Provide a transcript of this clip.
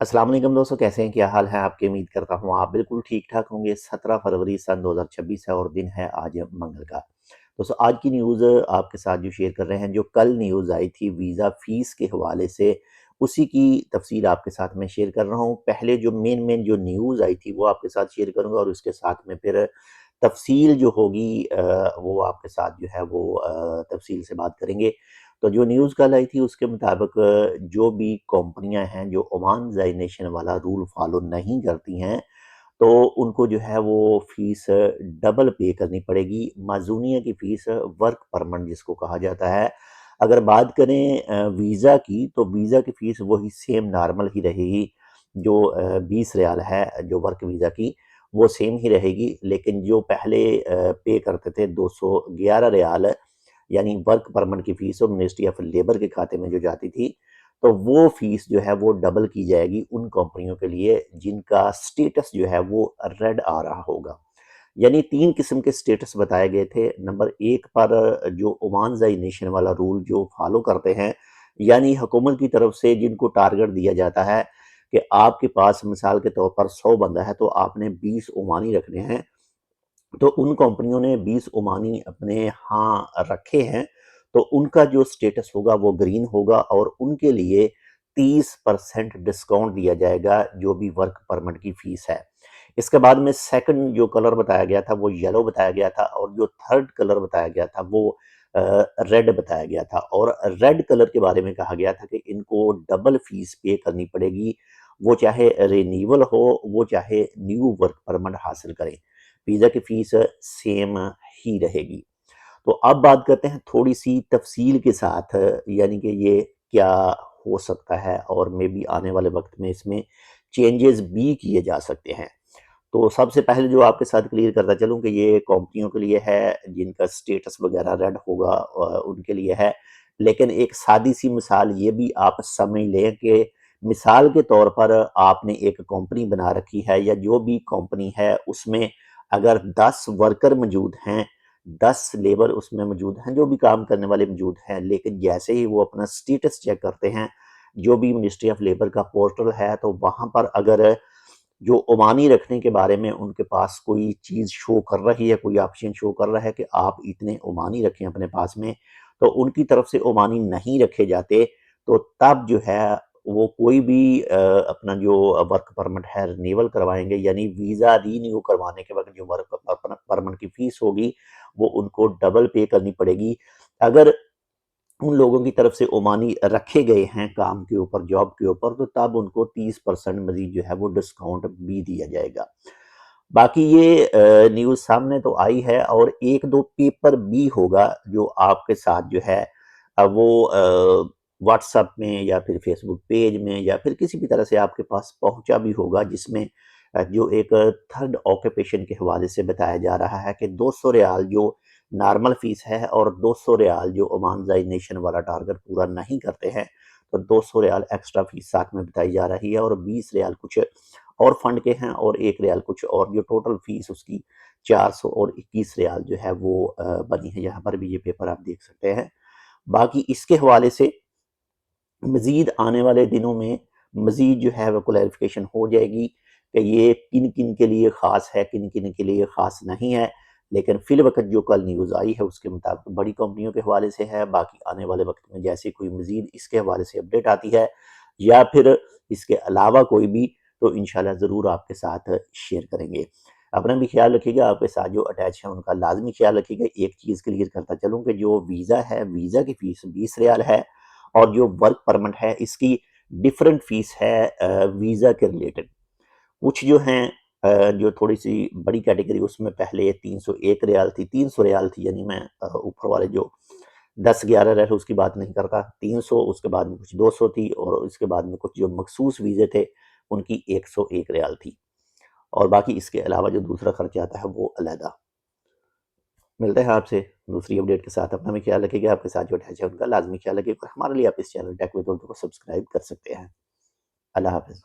अस्सलाम वालेकुम दोस्तों, कैसे हैं? क्या हाल है आपके? उम्मीद करता हूँ आप बिल्कुल ठीक ठाक होंगे। 17 फरवरी सन 2026 है और दिन है आज मंगल का। दोस्तों आज की न्यूज़ आपके साथ जो शेयर कर रहे हैं, जो कल न्यूज़ आई थी वीज़ा फ़ीस के हवाले से, उसी की तफसील आपके साथ मैं शेयर कर रहा हूँ। पहले जो मेन जो न्यूज़ आई थी वो आपके साथ शेयर करूँगा और उसके साथ में फिर तफसील जो होगी वो आपके साथ जो है वो तफसील से बात करेंगे। तो जो न्यूज़ कल आई थी उसके मुताबिक जो भी कंपनियां हैं जो ओमान ज़ाइनेशन वाला रूल फॉलो नहीं करती हैं, तो उनको जो है वो फीस डबल पे करनी पड़ेगी। माज़ूनिया की फ़ीस, वर्क परमिट जिसको कहा जाता है। अगर बात करें वीज़ा की, तो वीज़ा की फ़ीस वही सेम नॉर्मल ही रहेगी। जो 20 रियाल है जो वर्क वीज़ा की, वो सेम ही रहेगी। लेकिन जो पहले पे करते थे 211 रियाल, यानी वर्क परमिट की फ़ीस और मिनिस्ट्री ऑफ लेबर के खाते में जो जाती थी, तो वो फ़ीस जो है वो डबल की जाएगी उन कंपनियों के लिए जिनका स्टेटस जो है वो रेड आ रहा होगा। यानी 3 किस्म के स्टेटस बताए गए थे। नंबर 1 पर जो ओमान ज़ाई नेशन वाला रूल जो फॉलो करते हैं, यानी हुकूमत की तरफ से जिनको टारगेट दिया जाता है कि आपके पास मिसाल के तौर पर 100 बंदा है तो आपने 20 ओमानी रखने हैं। तो उन कंपनियों ने 20 ओमानी अपने यहाँ रखे हैं, तो उनका जो स्टेटस होगा वो ग्रीन होगा और उनके लिए 30% डिस्काउंट दिया जाएगा जो भी वर्क परमिट की फीस है। इसके बाद में सेकंड जो कलर बताया गया था वो येलो बताया गया था और जो थर्ड कलर बताया गया था वो रेड बताया गया था। और रेड कलर के बारे में कहा गया था कि इनको डबल फीस पे करनी पड़ेगी, वो चाहे रिन्यूअल हो, वो चाहे न्यू वर्क परमिट हासिल करें, वीज़ा की फ़ीस सेम ही रहेगी। तो अब बात करते हैं थोड़ी सी तफसील के साथ, यानी कि ये क्या हो सकता है और मे बी आने वाले वक्त में इसमें चेंजेस भी किए जा सकते हैं। तो सबसे पहले जो आपके साथ क्लियर करता चलूँ कि ये कंपनियों के लिए है जिनका स्टेटस वगैरह रेड होगा, उनके लिए है। लेकिन एक सादी सी मिसाल ये भी आप समझ लें कि मिसाल के तौर पर आपने एक कंपनी बना रखी है या जो भी कंपनी है उसमें अगर 10 वर्कर मौजूद हैं, 10 लेबर उसमें मौजूद हैं, जो भी काम करने वाले मौजूद हैं, लेकिन जैसे ही वो अपना स्टेटस चेक करते हैं, जो भी मिनिस्ट्री ऑफ लेबर का पोर्टल है, तो वहाँ पर अगर जो ओमानी रखने के बारे में उनके पास कोई चीज़ शो कर रही है, कोई ऑप्शन शो कर रहा है कि आप इतने ओमानी रखें अपने पास में, तो उनकी तरफ से ओमानी नहीं रखे जाते, तो तब जो है वो कोई भी अपना जो वर्क परमिट है रिन्यूअल करवाएंगे, यानी वीज़ा रीन्यू करवाने के वक्त जो वर्क परमिट की फ़ीस होगी वो उनको डबल पे करनी पड़ेगी। अगर उन लोगों की तरफ से ओमानी रखे गए हैं काम के ऊपर, जॉब के ऊपर, तो तब उनको 30% मजीद जो है वो डिस्काउंट भी दिया जाएगा। बाकी ये न्यूज़ सामने तो आई है और एक दो पेपर भी होगा जो आपके साथ जो है वो व्हाट्सएप में या फिर फेसबुक पेज में या फिर किसी भी तरह से आपके पास पहुंचा भी होगा, जिसमें जो एक थर्ड ऑक्यूपेशन के हवाले से बताया जा रहा है कि 200 रियाल जो नॉर्मल फीस है और 200 रियाल जो ओमान जाई नेशन वाला टारगेट पूरा नहीं करते हैं, तो 200 रियाल एक्स्ट्रा फीस साथ में बताई जा रही है और 20 रियाल कुछ और फंड के हैं और 1 रियाल कुछ और, जो टोटल फीस उसकी 400 और 21 रियाल जो है वो बनी है। यहाँ पर भी ये पेपर आप देख सकते हैं। बाकी इसके हवाले से मज़ीद आने वाले दिनों में मज़ीद जो है वो क्लैरिफिकेशन हो जाएगी कि ये किन किन के लिए ख़ास है, किन किन के लिए ख़ास नहीं है। लेकिन फ़िल वक्त जो कल न्यूज़ आई है उसके मुताबिक बड़ी कंपनियों के हवाले से है। बाकी आने वाले वक्त में जैसे कोई मज़ीद इसके हवाले से अपडेट आती है या फिर इसके अलावा कोई भी, तो इंशाल्लाह ज़रूर आपके साथ शेयर करेंगे। अपना भी ख्याल रखिएगा, आपके साथ जो अटैच हैं उनका लाजमी ख्याल रखिएगा। एक चीज़ क्लियर करता चलूँ कि जो वीज़ा है, वीज़ा की फ़ीस 20 रियाल है और जो वर्क परमिट है इसकी डिफरेंट फीस है वीज़ा के रिलेटेड। कुछ जो हैं जो थोड़ी सी बड़ी कैटेगरी, उसमें पहले 301 रियाल थी, 300 रियाल थी, यानी मैं ऊपर वाले जो 10-11 रियाल उसकी बात नहीं करता, 300, उसके बाद में कुछ 200 थी और उसके बाद में कुछ जो मखसूस वीज़े थे उनकी 101 रियाल थी और बाकी इसके अलावा जो दूसरा खर्चा आता है वो अलहदा। मिलते हैं आपसे दूसरी अपडेट के साथ। अपना भी ख्याल रखिएगा, आपके साथ जो अटैच है उनका लाजमी ख्याल रखिएगा और हमारे लिए आप इस चैनल टेक विद उर्दू को सब्सक्राइब कर सकते हैं। अल्लाह हाफ़िज़।